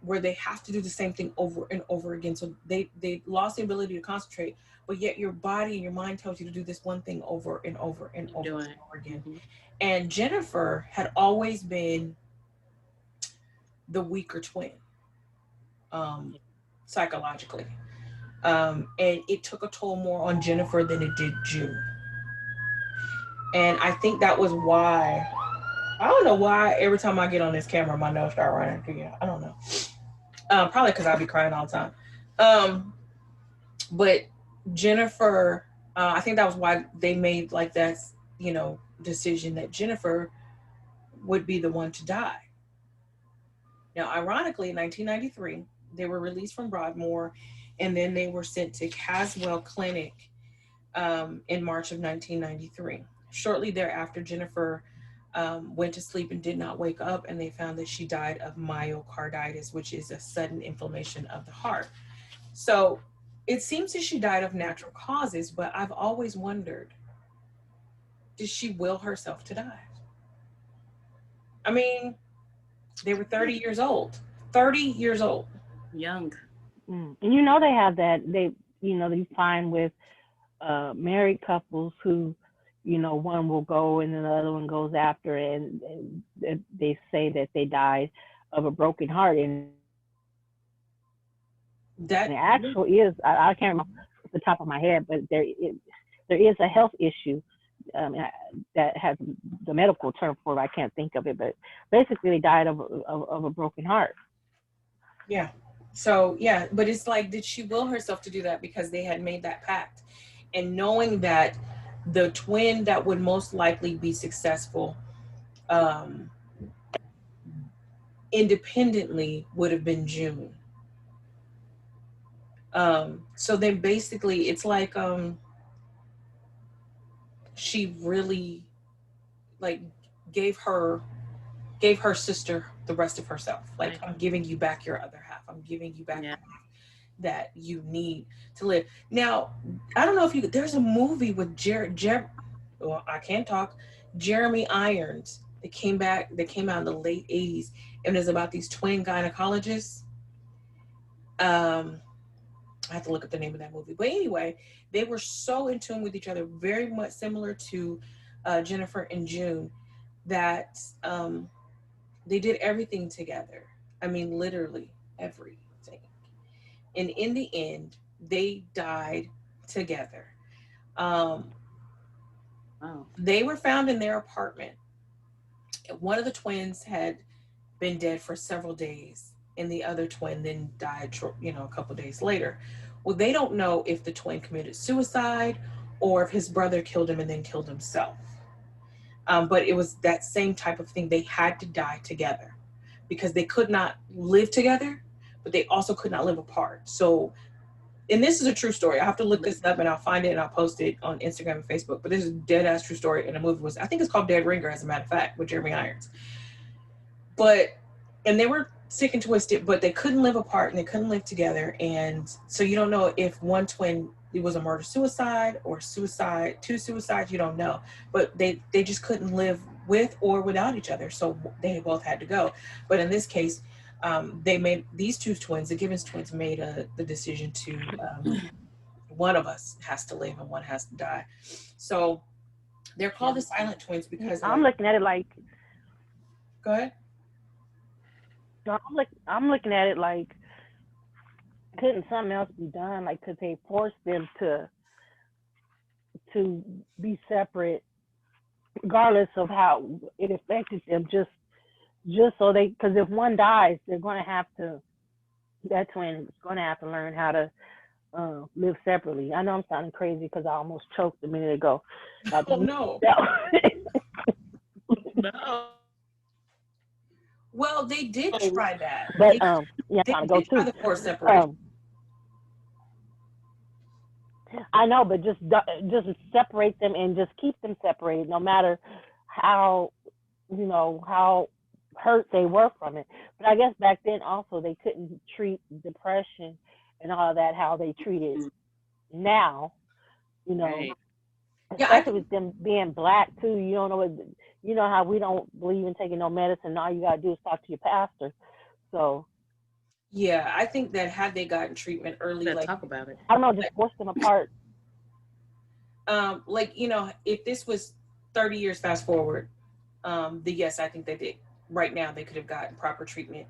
Speaker 1: where they have to do the same thing over and over again. So they lost the ability to concentrate, but yet your body and your mind tells you to do this one thing over and over and over and over again. Mm-hmm. And Jennifer had always been the weaker twin, psychologically. And it took a toll more on Jennifer than it did June. And I think that was why, I don't know why every time I get on this camera, my nose start running. I don't know. Probably because I'll be crying all the time. But Jennifer, I think that was why they made like that, decision that Jennifer would be the one to die. Now, ironically, in 1993, they were released from Broadmoor, and then they were sent to Caswell Clinic in March of 1993. Shortly thereafter, Jennifer went to sleep and did not wake up, and they found that she died of myocarditis, which is a sudden inflammation of the heart. So it seems that she died of natural causes, but I've always wondered, did she will herself to die? I mean, they were 30 years old. 30 years old.
Speaker 3: Young.
Speaker 2: And they have that, you find with married couples who, one will go and then the other one goes after, and they say that they died of a broken heart. And
Speaker 1: that
Speaker 2: actual is, I can't remember off the top of my head, but there is a health issue that has the medical term for it. I can't think of it, but basically they died of a broken heart.
Speaker 1: Yeah. So, yeah, but it's like, did she will herself to do that because they had made that pact? And knowing that the twin that would most likely be successful independently would have been June. So then basically it's like she really like gave her sister the rest of herself. Like, I'm giving you back your other half. I'm giving you back the half that you need to live. Now, I don't know if there's a movie with Jeremy Irons that came out in the late 80s, and it's about these twin gynecologists. I have to look up the name of that movie. But anyway, they were so in tune with each other, very much similar to Jennifer and June, that they did everything together. I mean, literally everything. And in the end, they died together. They were found in their apartment. One of the twins had been dead for several days, and the other twin then died, a couple days later. Well, they don't know if the twin committed suicide or if his brother killed him and then killed himself. But it was that same type of thing. They had to die together because they could not live together, but they also could not live apart. So, and this is a true story. I have to look this up and I'll find it and I'll post it on Instagram and Facebook. But this is a dead ass true story. And the movie I think it's called Dead Ringer, as a matter of fact, with Jeremy Irons. But and they were sick and twisted, but they couldn't live apart and they couldn't live together. And so you don't know if one twin, it was a murder suicide or suicide, two suicides, you don't know. But they just couldn't live with or without each other. So they both had to go. But in this case, they made these two twins, the Gibbons twins, made the decision to one of us has to live and one has to die. So they're called the silent twins because
Speaker 2: I'm looking at it like.
Speaker 1: Go ahead.
Speaker 2: I'm looking at it like, couldn't something else be done? Like, could they force them to be separate, regardless of how it affected them? Just so they, because if one dies, they're going to have to. That twin is going to have to learn how to live separately. I know I'm sounding crazy because I almost choked a minute ago.
Speaker 1: Oh no.
Speaker 3: No.
Speaker 1: Well, they did try that.
Speaker 2: But
Speaker 1: they
Speaker 2: I'm go
Speaker 1: try
Speaker 2: too.
Speaker 1: the forced separation.
Speaker 2: I know, but just separate them and just keep them separated, no matter how how hurt they were from it. But I guess back then also they couldn't treat depression and all of that how they treat it now.
Speaker 3: Right.
Speaker 2: Especially with them being Black too. You don't know what, how we don't believe in taking no medicine. All you gotta do is talk to your pastor. So
Speaker 1: yeah, I think that had they gotten treatment early, like
Speaker 3: talk about it.
Speaker 2: I don't know, just force them apart.
Speaker 1: Like if this was 30 years fast forward, yes, I think that right now they could have gotten proper treatment,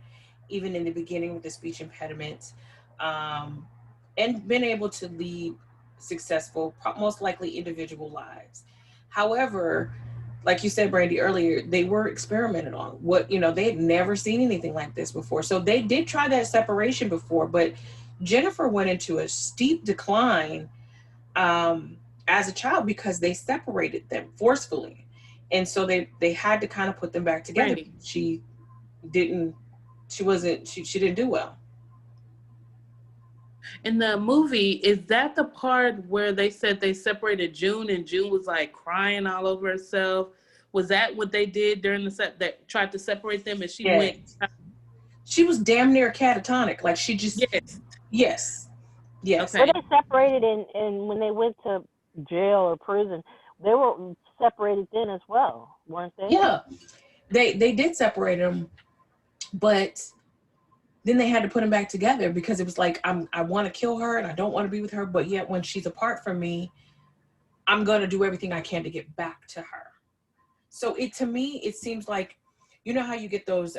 Speaker 1: even in the beginning with the speech impediments, and been able to lead successful, most likely individual lives. However, like you said, Brandy, earlier, they were experimented on. They had never seen anything like this before. So they did try that separation before, but Jennifer went into a steep decline as a child because they separated them forcefully. And so they had to kind of put them back together.
Speaker 3: Brandy.
Speaker 1: She didn't do well.
Speaker 3: In the movie, is that the part where they said they separated June and June was like crying all over herself? Was that what they did during that tried to separate them and she went?
Speaker 1: She was damn near catatonic. Like she just yes.
Speaker 2: Okay. Were they separated and when they went to jail or prison, they were separated then as well, weren't they?
Speaker 1: Yeah, they did separate them, but then they had to put them back together because it was like, I want to kill her and I don't want to be with her, but yet when she's apart from me, I'm going to do everything I can to get back to her. So to me, it seems like, you know how you get those,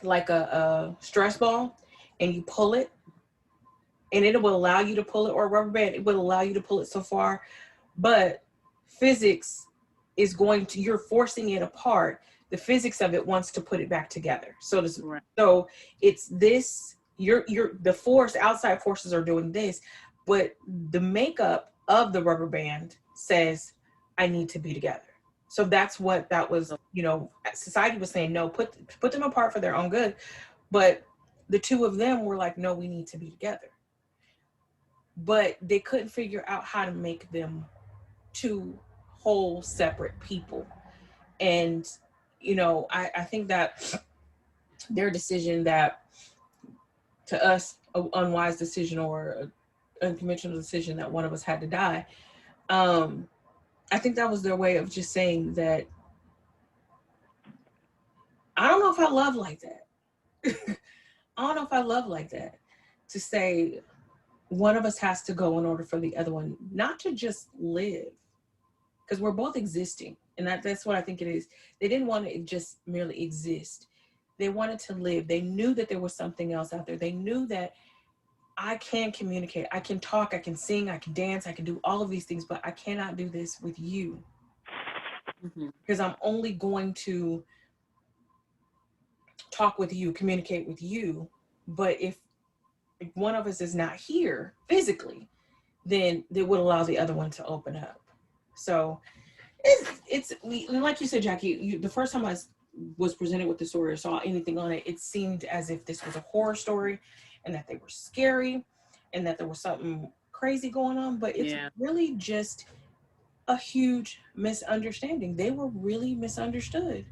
Speaker 1: like a stress ball and you pull it and it will allow you to pull it, or a rubber band, it will allow you to pull it so far, but physics is you're forcing it apart. The physics of it wants to put it back together. So it's this, the force, outside forces are doing this, but the makeup of the rubber band says, I need to be together. So that's what that was, society was saying, no, put them apart for their own good. But the two of them were like, no, we need to be together. But they couldn't figure out how to make them two whole separate people. And I think that their decision, that to us, an unwise decision or an unconventional decision that one of us had to die, I think that was their way of just saying that, I don't know if I love like that. I don't know if I love like that, to say one of us has to go in order for the other one not to just live, because we're both existing. And that's what I think it is. They didn't want to just merely exist. They wanted to live. They knew that there was something else out there. They knew that I can communicate. I can talk. I can sing. I can dance. I can do all of these things, but I cannot do this with you. Because I'm only going to talk with you, communicate with you. But if one of us is not here physically, then they would allow the other one to open up. So it's like you said, Jackie, the first time I was presented with the story or saw anything on it, it seemed as if this was a horror story and that they were scary and that there was something crazy going on, but it's really just a huge misunderstanding. They were really misunderstood.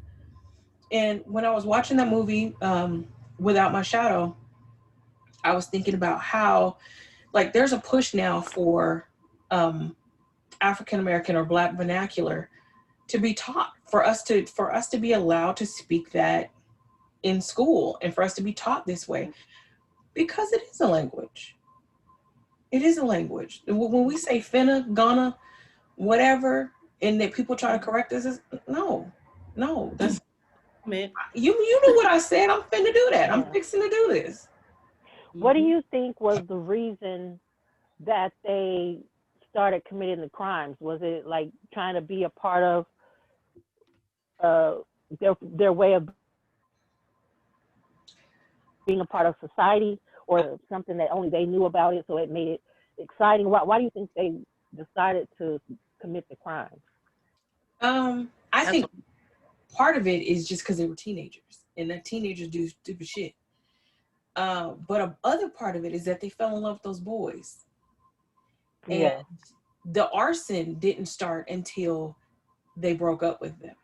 Speaker 1: And when I was watching that movie, Without My Shadow, I was thinking about how, like, there's a push now for African American or Black vernacular to be taught, for us to be allowed to speak that in school, and for us to be taught this way, because it is a language. It is a language. When we say finna, gonna, whatever, and that people try to correct us, no, that's
Speaker 3: Man.
Speaker 1: you knew what I said. I'm finna do that. I'm
Speaker 2: Yeah.
Speaker 1: fixing to do this.
Speaker 2: What do you think was the reason that they started committing the crimes? Was it like trying to be a part of their way of being a part of society, or something that only they knew about it, so it made it exciting? Why do you think they decided to commit the crime?
Speaker 1: I think part of it is just because they were teenagers, and that teenagers do stupid shit. But other part of it is that they fell in love with those boys. And
Speaker 2: Yeah.
Speaker 1: the arson didn't start until they broke up with them.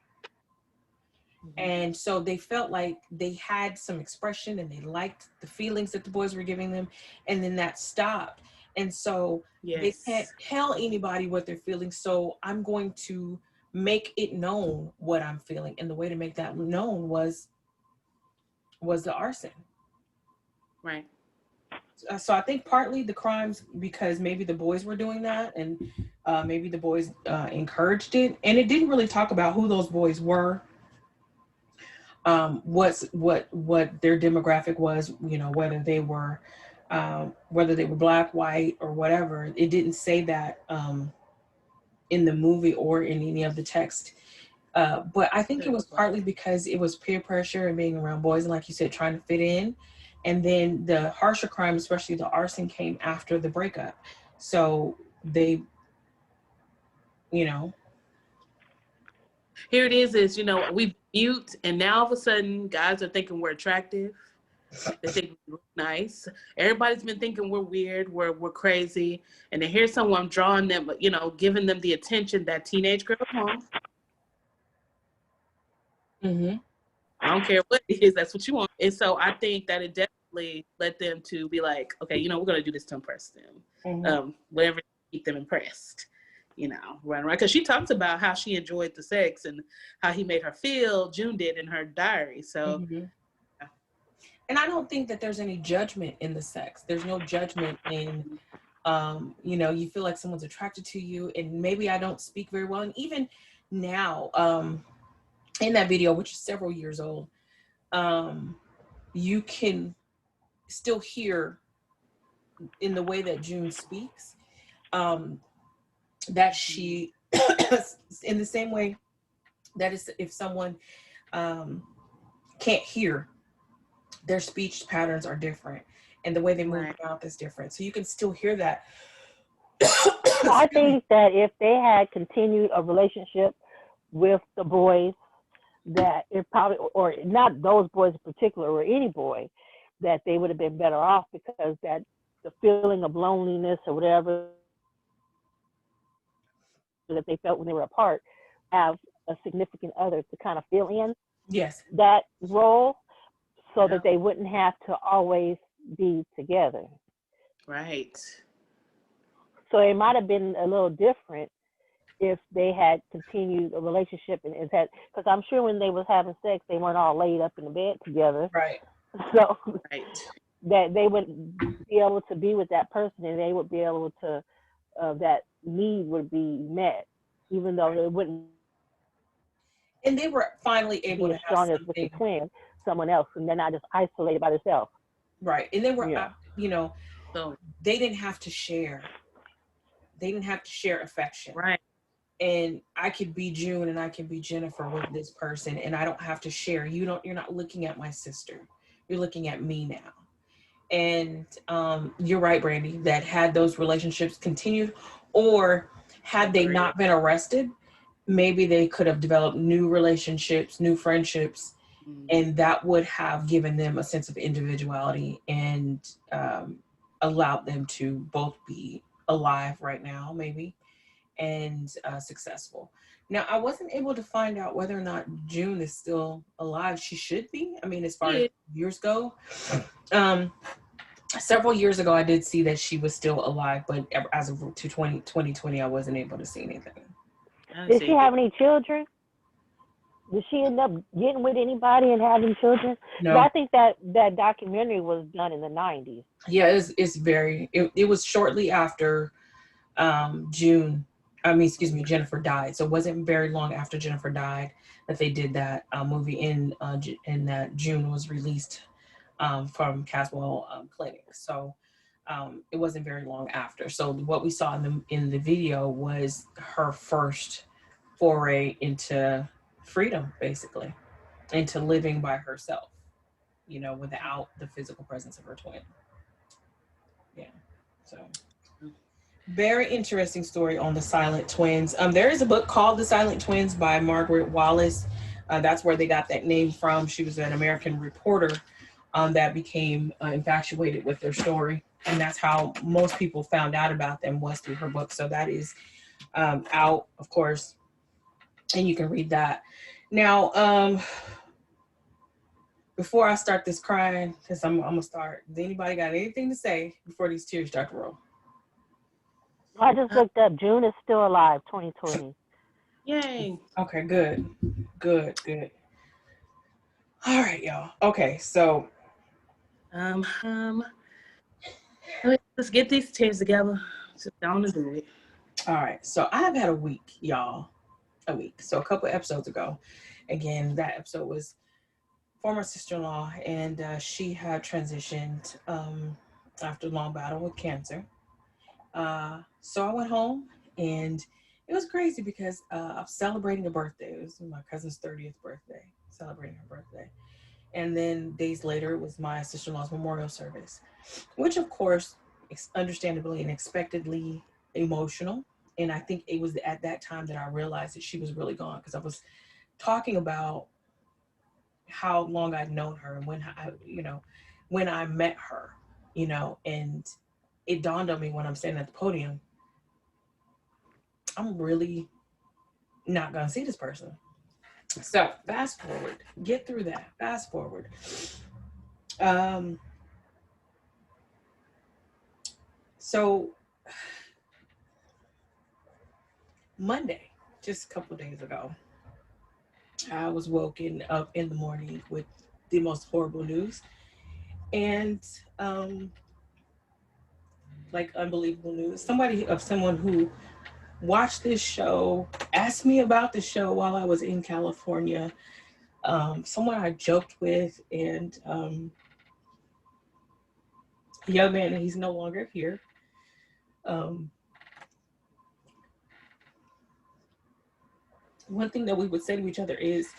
Speaker 1: And so they felt like they had some expression and they liked the feelings that the boys were giving them. And then that stopped. And so they can't tell anybody what they're feeling. So I'm going to make it known what I'm feeling. And the way to make that known was the arson.
Speaker 3: Right.
Speaker 1: So I think partly the crimes, because maybe the boys were doing that, and maybe the boys encouraged it. And it didn't really talk about who those boys were. What their demographic was, whether they were black, white, or whatever. It didn't say that in the movie or in any of the text. But I think it was partly because it was peer pressure and being around boys, and like you said, trying to fit in. And then the harsher crime, especially the arson, came after the breakup. So they,
Speaker 3: Here it is, we mute, and now all of a sudden guys are thinking we're attractive. They think we look nice. Everybody's been thinking we're weird, we're crazy. And then here's someone drawing them, giving them the attention that teenage girls want.
Speaker 1: Mm-hmm.
Speaker 3: I don't care what it is, that's what you want. And so I think that it definitely led them to be like, okay, we're going to do this to impress them.
Speaker 1: Mm-hmm.
Speaker 3: Whatever to keep them impressed, right. Because she talks about how she enjoyed the sex and how he made her feel, June did, in her diary. So,
Speaker 1: mm-hmm. And I don't think that there's any judgment in the sex. There's no judgment in, you feel like someone's attracted to you, and maybe I don't speak very well. And even now, in that video, which is several years old, you can still hear in the way that June speaks, that she, in the same way that is, if someone can't hear, their speech patterns are different, and the way they move their mouth is different. So you can still hear that.
Speaker 2: I think that if they had continued a relationship with the boys, that it probably, or not those boys in particular, or any boy, that they would have been better off, because that the feeling of loneliness or whatever that they felt when they were apart, have a significant other to kind of fill in that role, so that they wouldn't have to always be together.
Speaker 3: Right.
Speaker 2: So it might have been a little different if they had continued a relationship, and had, because I'm sure when they was having sex, they weren't all laid up in the bed together.
Speaker 1: Right.
Speaker 2: So that they would be able to be with that person, and they would be able to, that need would be met, even though it wouldn't.
Speaker 1: And they were finally able to
Speaker 2: as strong as with the twins, someone else, and they're not just isolated by themselves.
Speaker 1: Right. And they were, so they didn't have to share. They didn't have to share affection.
Speaker 3: Right.
Speaker 1: And I could be June and I can be Jennifer with this person, and I don't have to share. You're not looking at my sister. You're looking at me now. And you're right, Brandy, that had those relationships continued, or had they not been arrested, maybe they could have developed new relationships, new friendships, and that would have given them a sense of individuality and allowed them to both be alive right now, maybe, and successful. Now, I wasn't able to find out whether or not June is still alive. She should be. I mean, as far as years go. Several years ago, I did see that she was still alive, but as of 2020, I wasn't able to see anything.
Speaker 2: Did she have any children? Did she end up getting with anybody and having children?
Speaker 1: No.
Speaker 2: I think that documentary was done in the 90s.
Speaker 1: Yeah, it was shortly after Jennifer died. So it wasn't very long after Jennifer died that they did that movie, in that June was released from Caswell Clinic. So it wasn't very long after. So what we saw in the video was her first foray into freedom, basically, into living by herself, without the physical presence of her twin. Yeah. So very interesting story on the Silent Twins. There is a book called The Silent Twins by Margaret Wallace. That's where they got that name from. She was an American reporter that became infatuated with their story. And that's how most people found out about them, was through her book. So that is out, of course, and you can read that. Now, before I start this crying, because I'm going to start, does anybody got anything to say before these tears start to roll?
Speaker 2: I just looked up. June is still alive, 2020.
Speaker 3: Yay.
Speaker 1: Okay, good. All right, y'all. Okay, so
Speaker 3: let's get these tears together. Just down to do it.
Speaker 1: All right, so I have had a week, y'all. A week. So a couple episodes ago, again, that episode was for my sister-in-law, and she had transitioned after a long battle with cancer. So I went home, and it was crazy because I was celebrating a birthday. It was my cousin's 30th birthday, celebrating her birthday. And then days later, it was my sister-in-law's memorial service, which, of course, understandably and expectedly emotional. And I think it was at that time that I realized that she was really gone, because I was talking about how long I'd known her and when I met her, and it dawned on me when I'm standing at the podium, I'm really not going to see this person. So fast forward, get through that, fast forward. So Monday, just a couple days ago, I was woken up in the morning with the most horrible news, and unbelievable news. Someone who watched this show asked me about the show while I was in California. Someone I joked with, and young man, and he's no longer here. One thing that we would say to each other is,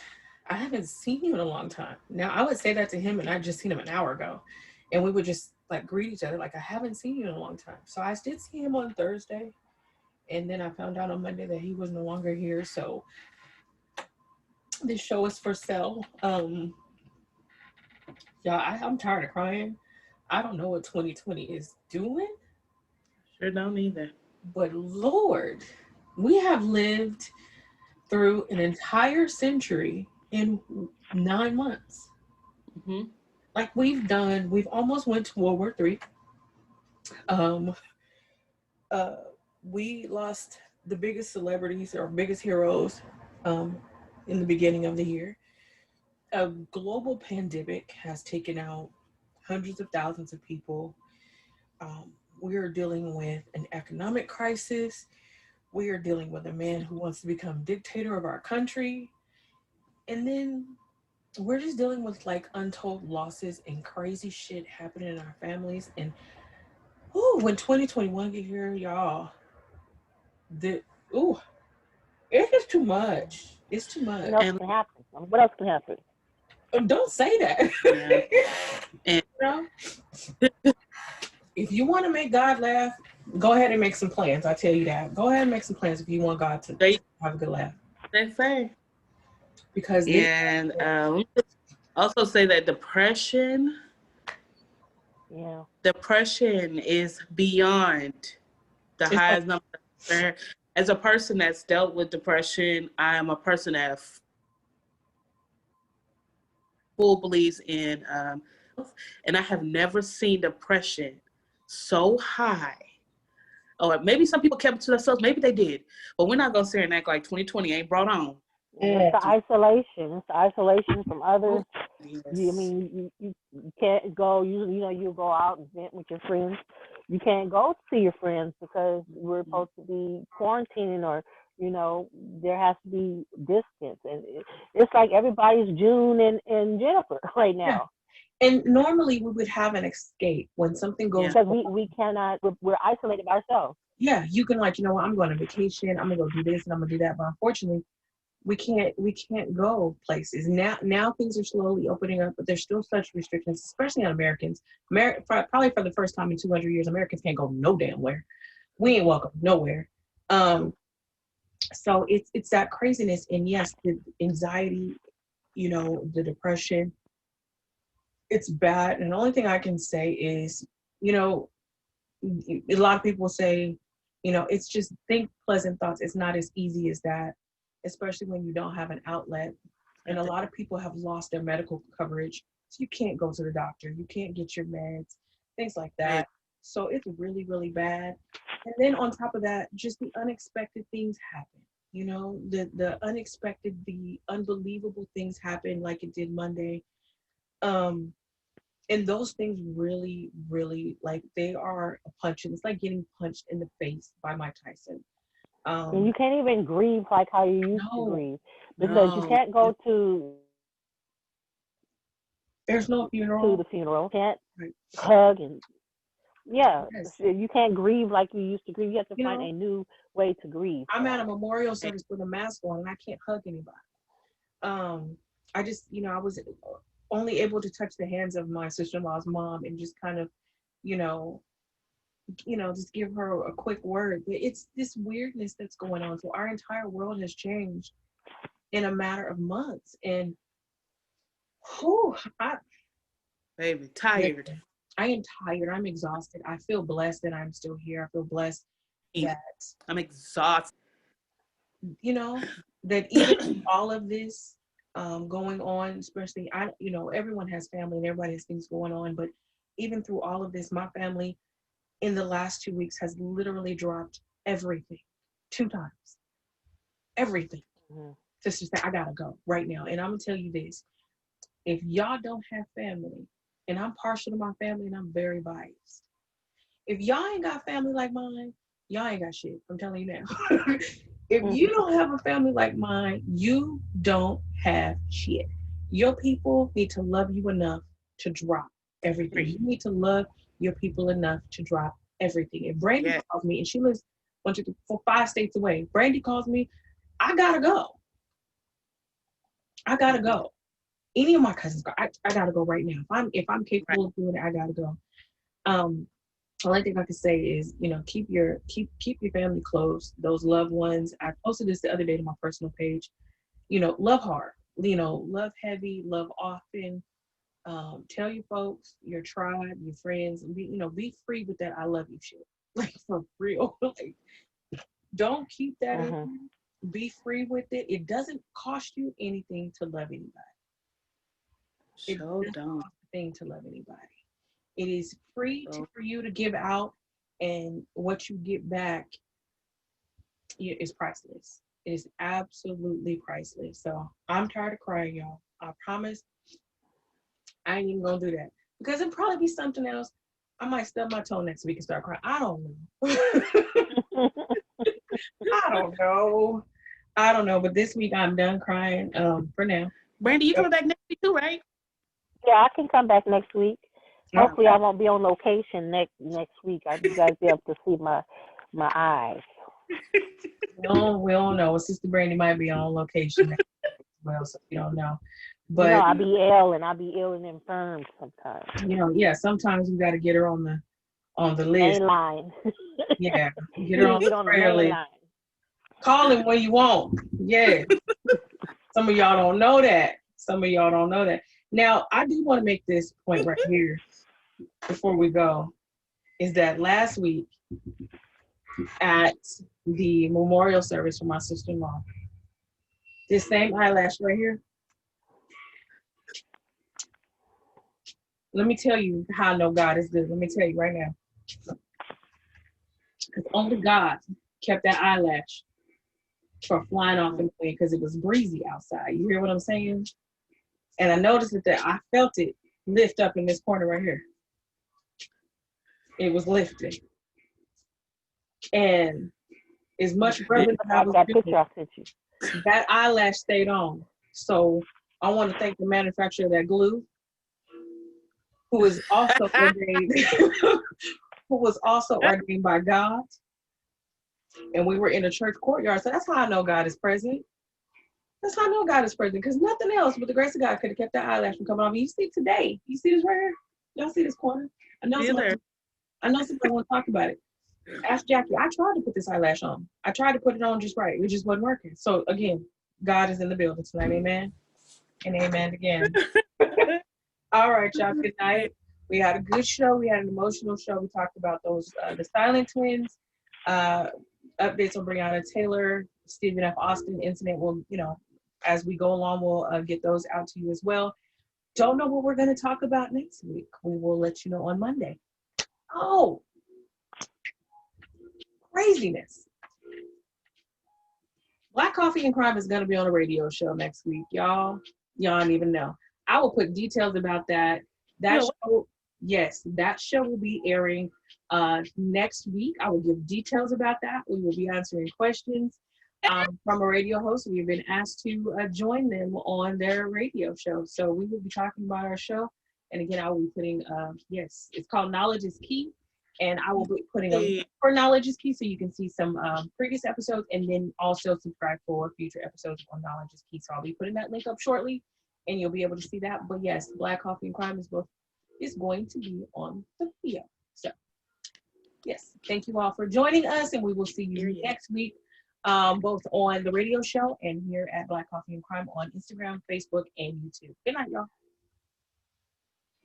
Speaker 1: I haven't seen you in a long time. Now, I would say that to him, and I just seen him an hour ago, and we would just greet each other I haven't seen you in a long time. So I did see him on Thursday, and then I found out on Monday that he was no longer here. So this show is for sale. Yeah, I'm tired of crying. I don't know what 2020 is doing.
Speaker 3: Sure don't either.
Speaker 1: But Lord, we have lived through an entire century in 9 months.
Speaker 3: Mm-hmm.
Speaker 1: We've almost went to World War III. We lost the biggest celebrities or biggest heroes in the beginning of the year. A global pandemic has taken out hundreds of thousands of people. We are dealing with an economic crisis. We are dealing with a man who wants to become dictator of our country. And then we're just dealing with untold losses and crazy shit happening in our families. And when 2021 get here, y'all, it's just too much. It's too much.
Speaker 2: What else can happen? What else can happen?
Speaker 1: Don't say that. Yeah. If you want to make God laugh, go ahead and make some plans. I tell you that. Go ahead and make some plans if you want God to have a good laugh.
Speaker 3: They say.
Speaker 1: Because
Speaker 3: also say that depression
Speaker 2: Yeah.
Speaker 3: Depression is beyond the highest number. as a person that's dealt with depression, I am a person that full believes in, and I have never seen depression so high. Or maybe some people kept it to themselves. Maybe they did, but we're not gonna sit here and act like 2020 ain't brought on.
Speaker 2: It's the isolation. It's the isolation from others.
Speaker 3: Yes.
Speaker 2: You can't go. You go out and vent with your friends. You can't go see your friends because we're supposed to be quarantining, or there has to be distance. And it's like everybody's June and Jennifer right now.
Speaker 1: Yeah. And normally we would have an escape when something goes
Speaker 2: because we cannot. We're isolated by ourselves.
Speaker 1: Yeah, you can what, I'm going on vacation. I'm gonna go do this and I'm gonna do that. But unfortunately, we can't go places now. Things are slowly opening up, but there's still such restrictions, especially on Americans. Probably for the first time in 200 years, Americans can't go no damn where. We ain't welcome nowhere. So it's that craziness, and yes, the anxiety, the depression, it's bad. And the only thing I can say is, a lot of people say, it's just think pleasant thoughts. It's not as easy as that, especially when you don't have an outlet. And a lot of people have lost their medical coverage. So you can't go to the doctor. You can't get your meds, things like that. Right. So it's really, really bad. And then on top of that, just the unexpected things happen. The unexpected, the unbelievable things happen like it did Monday. And those things really, really, they are a punch. And it's like getting punched in the face by Mike Tyson.
Speaker 2: And you can't even grieve like how you used to grieve, because you can't go to.
Speaker 1: There's no funeral.
Speaker 2: To the funeral, can't hug and you can't grieve like you used to grieve. You have to find a new way to grieve.
Speaker 1: I'm at a memorial service with a mask on, and I can't hug anybody. I just, I was only able to touch the hands of my sister-in-law's mom and just kind of, just give her a quick word. But it's this weirdness that's going on. So our entire world has changed in a matter of months. And
Speaker 3: baby, tired.
Speaker 1: I am tired. I'm exhausted. I feel blessed that I'm still here. I feel blessed that
Speaker 3: I'm exhausted.
Speaker 1: That even all of this going on, especially everyone has family and everybody has things going on, but even through all of this, my family in the last 2 weeks has literally dropped everything 2 times. Everything. Mm-hmm. Just to say, I gotta go right now. And I'm gonna tell you this: if y'all don't have family, and I'm partial to my family and I'm very biased, if y'all ain't got family like mine, y'all ain't got shit. I'm telling you now. If you don't have a family like mine, you don't have shit. Your people need to love you enough to drop everything. You need to love your people enough to drop everything. If Brandy calls me, and she lives 5 states away, Brandy calls me, I gotta go. Any of my cousins, I gotta go right now. If I'm capable of doing it, I gotta go. The only thing I can say is, keep your family close, those loved ones. I posted this the other day to my personal page. Love hard. Love heavy, love often. Tell your folks, your tribe, your friends, and be free with that I love you shit. Like, for real. Don't keep that in. Be free with it. It doesn't cost you anything to love anybody. It doesn't cost a thing to love anybody. It is free for you to give out, and what you get back is priceless. It is absolutely priceless. So I'm tired of crying, y'all. I promise I ain't even gonna do that, because it'll probably be something else. I might stub my toe next week and start crying. I don't know. I don't know. But this week I'm done crying for now.
Speaker 3: Brandy, you coming back next week too, right?
Speaker 2: Yeah, I can come back next week. Hopefully, I won't be on location next week. You guys be able to see my eyes.
Speaker 1: No, we don't know. Sister Brandy might be on location next week as well, so we don't know. But
Speaker 2: I'll be ill and infirm sometimes.
Speaker 1: Sometimes you got to get her on the list.
Speaker 2: Main line.
Speaker 1: Yeah, get her on the prayer list. Line. Call him when you want. Yeah. Some of y'all don't know that. Now, I do want to make this point right here before we go, is that last week at the memorial service for my sister-in-law. This same eyelash right here. Let me tell you how I know God is good. Let me tell you right now. Because only God kept that eyelash from flying off in the wind because it was breezy outside. You hear what I'm saying? And I noticed that I felt it lift up in this corner right here. It was lifting. And as much rubbing that I was doing, that eyelash stayed on. So I want to thank the manufacturer of that glue, who is also ordained, who was also ordained by God. And we were in a church courtyard. So that's how I know God is present. That's how I know God is present. Because nothing else but the grace of God could have kept that eyelash from coming off. You see today. You see this right here? Y'all see this corner? I know somebody want to talk about it. Ask Jackie. I tried to put this eyelash on. I tried to put it on just right. It just wasn't working. So again, God is in the building tonight. Amen. And amen again. All right, y'all. Good night. We had a good show. We had an emotional show. We talked about those the silent twins, updates on Breonna Taylor, Stephen F. Austin incident. Will, as we go along, we'll get those out to you as well. Don't know what we're going to talk about next week. We will let you know on Monday. Oh, craziness. Black Coffee and Crime is going to be on a radio show next week, y'all. Y'all don't even know. I will put details about that. That show will be airing next week. I will give details about that. We will be answering questions from a radio host. We've been asked to join them on their radio show. So we will be talking about our show. And again, I will be putting, it's called Knowledge is Key. And I will be putting a link for Knowledge is Key so you can see some previous episodes and then also subscribe for future episodes on Knowledge is Key. So I'll be putting that link up shortly and you'll be able to see that. But yes, Black Coffee and Crime is going to be on the video. So yes, thank you all for joining us and we will see you next week, both on the radio show and here at Black Coffee and Crime on Instagram, Facebook, and YouTube. Good night, y'all.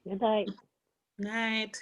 Speaker 2: Good night.
Speaker 3: Night.